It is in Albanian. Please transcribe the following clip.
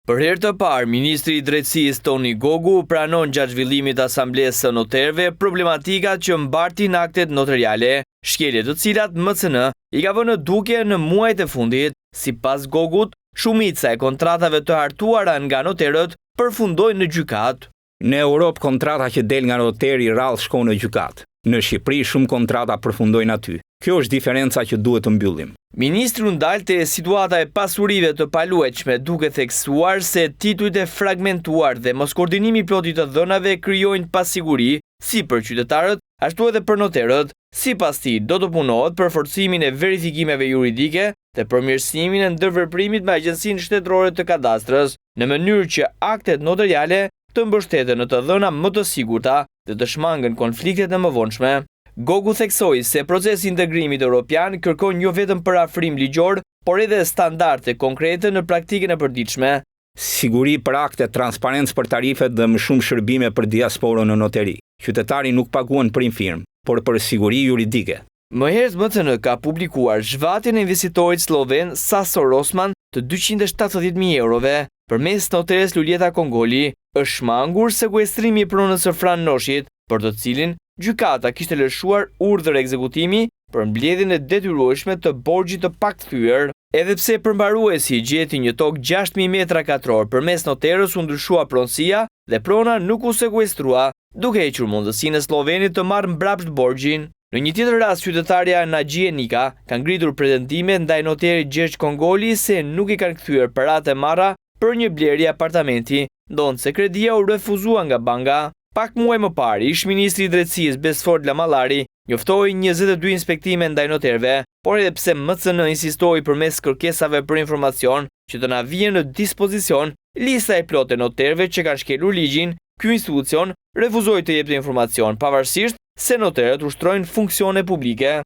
Për herë të parë, Ministri i Drejtësisë Toni Gogu pranon gjatë zhvillimit të Asamblesë së Noterëve problematikat që mbartin aktet notariale, shkelje të cilat MCN i ka vënë duke në muajt e fundit. Sipas Gogut, shumica e kontratave të hartuara nga noterët përfundojnë në gjykat. Në Europë kontrata që del nga noteri rrallë shkon në gjykat. Në Shqipëri shumë kontrata përfundojnë aty. Kjo është diferenca që duhet të mbyllim. Ministri u ndalte situata e pasurive të paluajtshme duke theksuar se titujt e fragmentuar dhe mos koordinimi i plotit të dhënave krijojnë pasiguri si për qytetarët, ashtu edhe për noterët. Sipas tij, do të punohet për forcimin e verifikimeve juridike dhe përmirësimin e ndërveprimit me Agjencinë Shtetërore të Kadastrës, në mënyrë që aktet notariale të mbështeten në të dhëna më të sigurta dhe të shmangën konfliktet e mëvonshme. Gogu theksoi se procesi i integrimit evropian kërkon jo vetëm parafrim ligjor, por edhe standarde konkrete në praktikën e përditshme. Siguri për akte, transparencë për tarifet dhe më shumë shërbime për diasporën në noteri. Qytetari nuk paguan për infirm, por për siguri juridike. Më herët MCN ka publikuar zhvatjen e investitorit sloven Saso Rosman të 270.000 eurove. Përmes noteres Luljeta Kongoli, është shmangur sekuestrimi i pronës së Fran Noshit, për të cilin gjykata kishte lëshuar urdhër ekzekutimi për mbledhjen e detyrueshme të borxhit të pakthyer. Edhe pse përmbaruesi gjeti një tokë 6.000 metra katror përmes noterës u ndryshua pronësia dhe prona nuk u sekuestrua, duke hequr mundësinë e slovenit të marrë mbrapsht borxhin. Në një tjetër rast, qytetarja Nagjie Nika ka ngritur pretendime ndaj noterit Gjergj Kongoli se nuk i kanë kthyer paratë e marra për një blerje apartamenti, ndonse kredia u refuzua nga banka. Pak muaj më parë, ish-ministri i Drejtësisë Besford Lamallari njoftoi 22 inspektime ndaj noterëve, por edhe pse MCN insistoi përmes kërkesave për informacion që të na vijë në dispozicion lista e plotë e noterëve që kanë shkelur ligjin, ky institucion refuzoi të jepte informacion, pavarësisht se noterët ushtrojnë funksione publike.